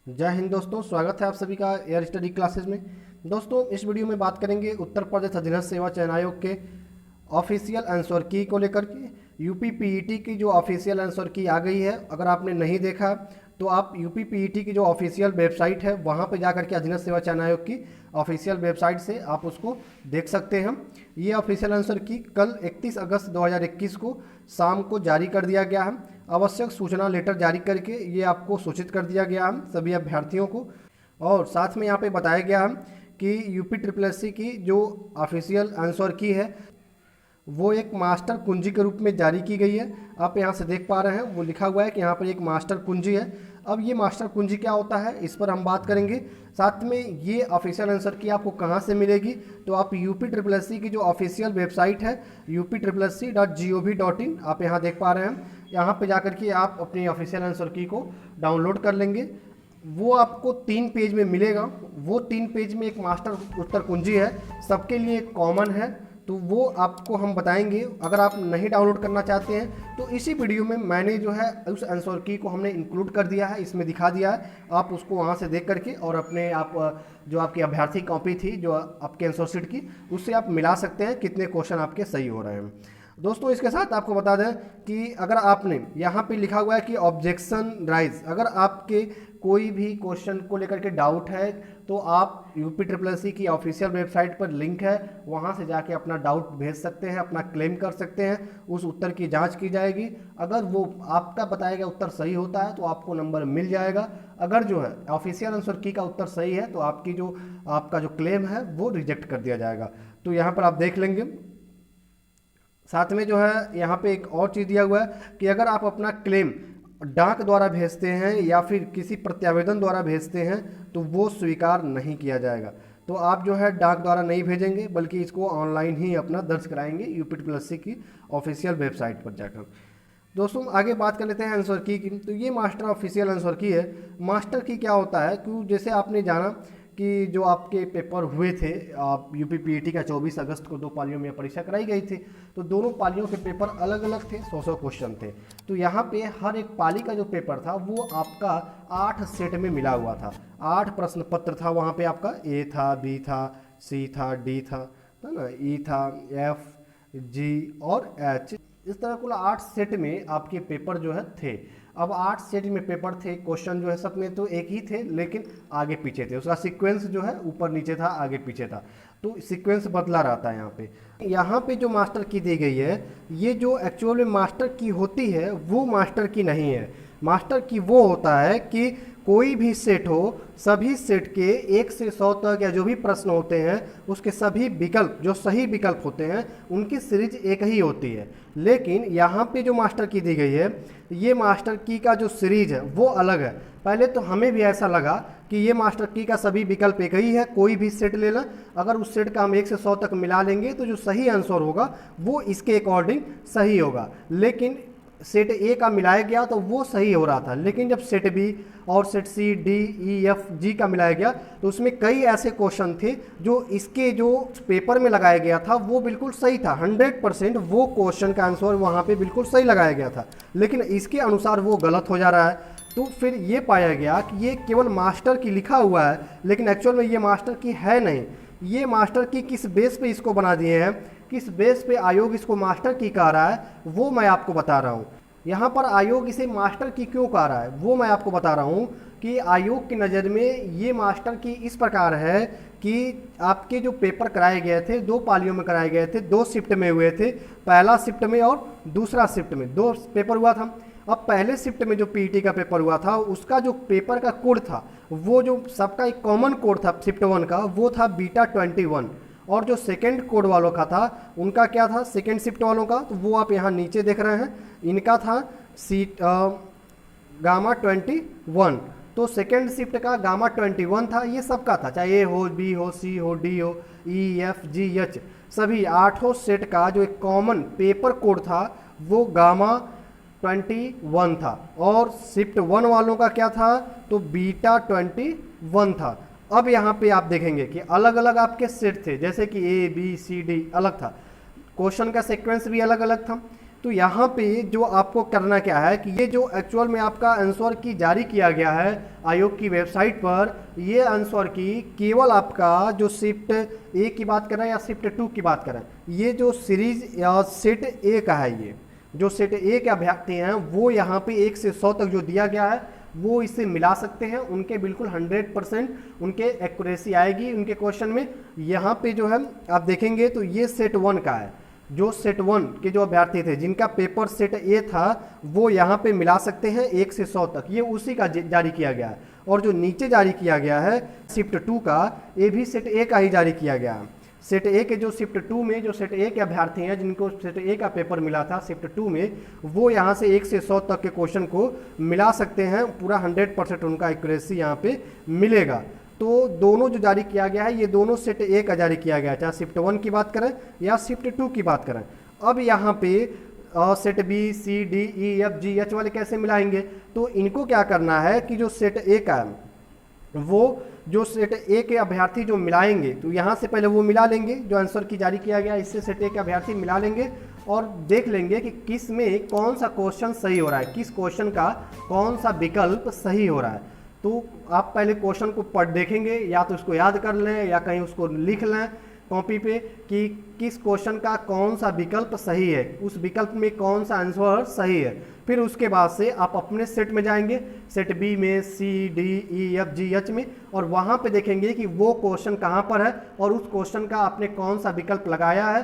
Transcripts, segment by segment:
जय हिंद दोस्तों, स्वागत है आप सभी का एयर स्टडी क्लासेस में। दोस्तों, इस वीडियो में बात करेंगे उत्तर प्रदेश अधीनस्थ सेवा चयन आयोग के ऑफिशियल आंसर की को लेकर के। यूपी पीईटी की जो ऑफिशियल आंसर की आ गई है, अगर आपने नहीं देखा तो आप यूपी पीईटी की जो ऑफिशियल वेबसाइट है वहाँ पर जाकर के अधीनस्थ सेवा चयन आयोग की ऑफिशियल वेबसाइट से आप उसको देख सकते हैं। ये ऑफिशियल आंसर की कल 31 अगस्त 2021 को शाम को जारी कर दिया गया है। आवश्यक सूचना लेटर जारी करके ये आपको सूचित कर दिया गया है सभी अभ्यर्थियों को। और साथ में यहाँ पे बताया गया है कि यूपी ट्रिपल एस सी की जो ऑफिशियल आंसर की है वो एक मास्टर कुंजी के रूप में जारी की गई है। आप यहाँ से देख पा रहे हैं, वो लिखा हुआ है कि यहाँ पर एक मास्टर कुंजी है। अब ये मास्टर कुंजी क्या होता है, इस पर हम बात करेंगे। साथ में ये ऑफिशियल आंसर की आपको कहाँ से मिलेगी, तो आप यूपी ट्रिपल एस सी की जो ऑफिशियल वेबसाइट है UPSSC.gov.in आप यहाँ देख पा रहे हैं। यहाँ पे जाकर के आप अपनी ऑफिशियल आंसर की को डाउनलोड कर लेंगे। वो आपको 3 पेज में मिलेगा। वो 3 पेज में एक मास्टर उत्तर कुंजी है, सबके लिए कॉमन है, तो वो आपको हम बताएंगे। अगर आप नहीं डाउनलोड करना चाहते हैं तो इसी वीडियो में मैंने जो है उस आंसर की को हमने इंक्लूड कर दिया है, इसमें दिखा दिया है। आप उसको वहाँ से देख करके और अपने आप जो आपकी अभ्यर्थी कॉपी थी जो आपके आंसर शीट की, उससे आप मिला सकते हैं कितने क्वेश्चन आपके सही हो रहे हैं। दोस्तों, इसके साथ आपको बता दें कि अगर आपने यहाँ पे लिखा हुआ है कि ऑब्जेक्शन राइज, अगर आपके कोई भी क्वेश्चन को लेकर के डाउट है तो आप यूपी ट्रिपल एस सी की ऑफिशियल वेबसाइट पर लिंक है, वहाँ से जाके अपना डाउट भेज सकते हैं, अपना क्लेम कर सकते हैं। उस उत्तर की जांच की जाएगी। अगर वो आपका बताया गया उत्तर सही होता है तो आपको नंबर मिल जाएगा। अगर जो है ऑफिशियल आंसर की का उत्तर सही है तो आपका जो क्लेम है वो रिजेक्ट कर दिया जाएगा। तो यहाँ पर आप देख लेंगे। साथ में जो है यहाँ पे एक और चीज़ दिया हुआ है कि अगर आप अपना क्लेम डाक द्वारा भेजते हैं या फिर किसी प्रत्यावेदन द्वारा भेजते हैं तो वो स्वीकार नहीं किया जाएगा। तो आप जो है डाक द्वारा नहीं भेजेंगे बल्कि इसको ऑनलाइन ही अपना दर्ज कराएंगे यूपी ट्रिपल एस सी की ऑफिशियल वेबसाइट पर जाकर। दोस्तों, आगे बात कर लेते हैं आंसर की। तो ये मास्टर ऑफिशियल आंसर की है। मास्टर की क्या होता है कि जैसे आपने जाना कि जो आपके पेपर हुए थे आप यूपी पीईटी का 24 अगस्त को 2 पालियों में परीक्षा कराई गई थी, तो दोनों पालियों के पेपर अलग अलग थे, 100 क्वेश्चन थे। तो यहाँ पे हर एक पाली का जो पेपर था वो आपका 8 सेट में मिला हुआ था। 8 प्रश्न पत्र था वहाँ पे आपका। ए था, बी था, सी था, डी था, है ना, ई था, एफ, जी और एच। इस तरह कुल 8 सेट में आपके पेपर जो है थे। अब 8 सेट में पेपर थे, क्वेश्चन जो है सब में तो एक ही थे लेकिन आगे पीछे थे। उसका सीक्वेंस जो है ऊपर नीचे था, आगे पीछे था, तो सीक्वेंस बदला रहता है। यहाँ पे जो मास्टर की दी गई है, ये जो एक्चुअल में मास्टर की होती है वो मास्टर की नहीं है। मास्टर की वो होता है कि कोई भी सेट हो, सभी सेट के 1 से 100 तक या जो भी प्रश्न होते हैं उसके सभी विकल्प जो सही विकल्प होते हैं उनकी सीरीज एक ही होती है। लेकिन यहाँ पे जो मास्टर की दी गई है, ये मास्टर की का जो सीरीज है वो अलग है। पहले तो हमें भी ऐसा लगा कि ये मास्टर की का सभी विकल्प एक ही है, कोई भी सेट ले लें, अगर उस सेट का हम 1 से 100 तक मिला लेंगे तो जो सही आंसर होगा वो इसके अकॉर्डिंग सही होगा। लेकिन सेट ए का मिलाया गया तो वो सही हो रहा था, लेकिन जब सेट बी और सेट सी, डी, ई, एफ, जी का मिलाया गया तो उसमें कई ऐसे क्वेश्चन थे जो इसके जो पेपर में लगाया गया था वो बिल्कुल सही था। 100% वो क्वेश्चन का आंसर वहाँ पे बिल्कुल सही लगाया गया था, लेकिन इसके अनुसार वो गलत हो जा रहा है। तो फिर ये पाया गया कि ये केवल मास्टर की लिखा हुआ है, लेकिन एक्चुअल में ये मास्टर की है नहीं। ये मास्टर की किस बेस पे इसको बना दिए हैं, किस बेस पे आयोग इसको मास्टर की कह रहा है, वो मैं आपको बता रहा हूँ। यहाँ पर आयोग इसे मास्टर की क्यों कह रहा है वो मैं आपको बता रहा हूँ कि आयोग की नज़र में ये मास्टर की इस प्रकार है कि आपके जो पेपर कराए गए थे 2 पालियों में कराए गए थे, 2 शिफ्ट में हुए थे। पहला शिफ्ट में और दूसरा शिफ्ट में 2 पेपर हुआ था। अब पहले शिफ्ट में जो पीईटी का पेपर हुआ था उसका जो पेपर का कोड था, वो जो सबका एक कॉमन कोड था शिफ्ट 1 का, वो था बीटा 21। और जो सेकेंड कोड वालों का था उनका क्या था, सेकेंड शिफ्ट वालों का, तो वो आप यहाँ नीचे देख रहे हैं, इनका था गामा 21। तो सेकेंड शिफ्ट का गामा 21 था, ये सबका था, चाहे ए हो, बी हो, सी हो, डी हो, ई, एफ, जी, एच, सभी 8 सेट का जो एक कॉमन पेपर कोड था वो गामा 21 था। और शिफ्ट 1 वालों का क्या था, तो बीटा 21 था। अब यहाँ पे आप देखेंगे कि अलग अलग आपके सेट थे, जैसे कि ए, बी, सी, डी अलग था, क्वेश्चन का सीक्वेंस भी अलग अलग था। तो यहाँ पे जो आपको करना क्या है कि ये जो एक्चुअल में आपका आंसर की जारी किया गया है आयोग की वेबसाइट पर, ये आंसर की केवल आपका जो शिफ्ट ए की बात करें या शिफ्ट 2 की बात करें, ये जो सीरीज या सेट ए का है, ये जो सेट ए के अभ्यर्थी हैं वो यहाँ पे 1 से 100 तक जो दिया गया है वो इससे मिला सकते हैं। उनके बिल्कुल 100% उनके एक्यूरेसी आएगी उनके क्वेश्चन में। यहाँ पे जो है आप देखेंगे तो ये सेट 1 का है, जो सेट 1 के जो अभ्यर्थी थे जिनका पेपर सेट ए था वो यहाँ पे मिला सकते हैं 1 से 100 तक, ये उसी का जारी किया गया है। और जो नीचे जारी किया गया है शिफ्ट 2 का, ये भी सेट ए का ही जारी किया गया है। सेट ए के जो शिफ्ट 2 में जो सेट ए के अभ्यर्थी हैं जिनको सेट ए का पेपर मिला था शिफ्ट 2 में, वो यहाँ से 1 से 100 तक के क्वेश्चन को मिला सकते हैं, पूरा 100% उनका एक्यूरेसी यहाँ पे मिलेगा। तो दोनों जो जारी किया गया है ये दोनों सेट ए का जारी किया गया है, चाहे शिफ्ट 1 की बात करें या शिफ्ट 2 की बात करें। अब यहाँ पे set B C D E F G H वाले कैसे मिलाएंगे, तो इनको क्या करना है कि जो सेट ए का है वो जो सेट ए के अभ्यर्थी जो मिलाएंगे, तो यहाँ से पहले वो मिला लेंगे जो आंसर की जारी किया गया इससे सेट ए के अभ्यर्थी मिला लेंगे और देख लेंगे कि किस में कौन सा क्वेश्चन सही हो रहा है, किस क्वेश्चन का कौन सा विकल्प सही हो रहा है। तो आप पहले क्वेश्चन को पढ़ देखेंगे, या तो उसको याद कर लें या कहीं उसको लिख लें कॉपी पे कि किस क्वेश्चन का कौन सा विकल्प सही है, उस विकल्प में कौन सा आंसर सही है। फिर उसके बाद से आप अपने सेट में जाएंगे, सेट बी में C D E F G H में, और वहाँ पे देखेंगे कि वो क्वेश्चन कहाँ पर है और उस क्वेश्चन का आपने कौन सा विकल्प लगाया है,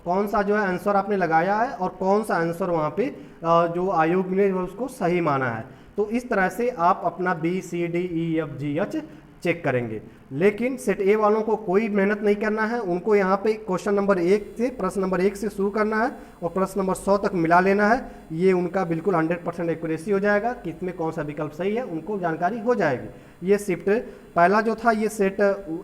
कौन सा जो है आंसर आपने लगाया है और कौन सा आंसर वहाँ पे जो आयोग ने उसको सही माना है। तो इस तरह से आप अपना B C D E F G H check करेंगे। लेकिन सेट ए वालों को कोई मेहनत नहीं करना है, उनको यहाँ पे क्वेश्चन नंबर 1 से प्रश्न नंबर 1 से शुरू करना है और प्रश्न नंबर 100 तक मिला लेना है। ये उनका बिल्कुल 100% एक्यूरेसी हो जाएगा कि इसमें कौन सा विकल्प सही है, उनको जानकारी हो जाएगी। ये शिफ्ट पहला जो था ये सेट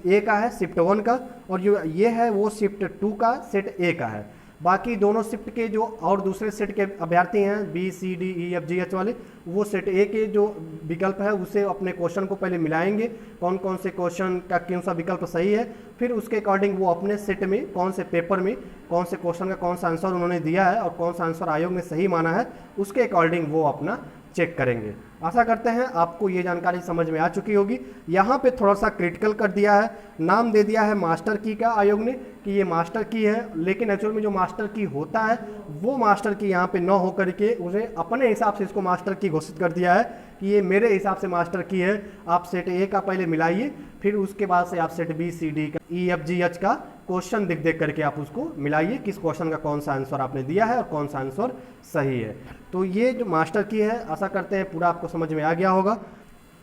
ए का है शिफ्ट 1 का, और जो ये है वो शिफ्ट 2 का सेट ए का है। बाकी दोनों शिफ्ट के जो और दूसरे सेट के अभ्यर्थी हैं B C D E F G H वाले, वो सेट ए के जो विकल्प है उसे अपने क्वेश्चन को पहले मिलाएंगे, कौन कौन से क्वेश्चन का कौन सा विकल्प सही है, फिर उसके अकॉर्डिंग वो अपने सेट में कौन से पेपर में कौन से क्वेश्चन का कौन सा आंसर उन्होंने दिया है और कौन सा आंसर आयोग ने सही माना है, उसके अकॉर्डिंग वो अपना चेक करेंगे। आशा करते हैं आपको ये जानकारी समझ में आ चुकी होगी। यहाँ पे थोड़ा सा क्रिटिकल कर दिया है, नाम दे दिया है मास्टर की का आयोग ने कि ये मास्टर की है, लेकिन एक्चुअल में जो मास्टर की होता है वो मास्टर की यहाँ पे न होकर के उसे अपने हिसाब से इसको मास्टर की घोषित कर दिया है कि ये मेरे हिसाब से मास्टर की है। आप सेट ए का पहले मिलाइए, फिर उसके बाद से आप सेट बी सी डी का ई एफ जी एच का क्वेश्चन देख देख करके आप उसको मिलाइए, किस क्वेश्चन का कौन सा आंसर आपने दिया है और कौन सा आंसर सही है। तो ये जो मास्टर की है, आशा करते हैं पूरा आपको समझ में आ गया होगा।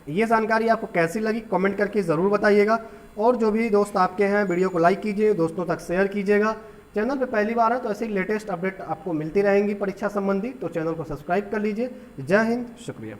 ये जानकारी आपको कैसी लगी कमेंट करके ज़रूर बताइएगा, और जो भी दोस्त आपके हैं वीडियो को लाइक कीजिए, दोस्तों तक शेयर कीजिएगा। चैनल पे पहली बार है तो ऐसी लेटेस्ट अपडेट आपको मिलती रहेंगी परीक्षा संबंधी, तो चैनल को सब्सक्राइब कर लीजिए। जय हिंद, शुक्रिया।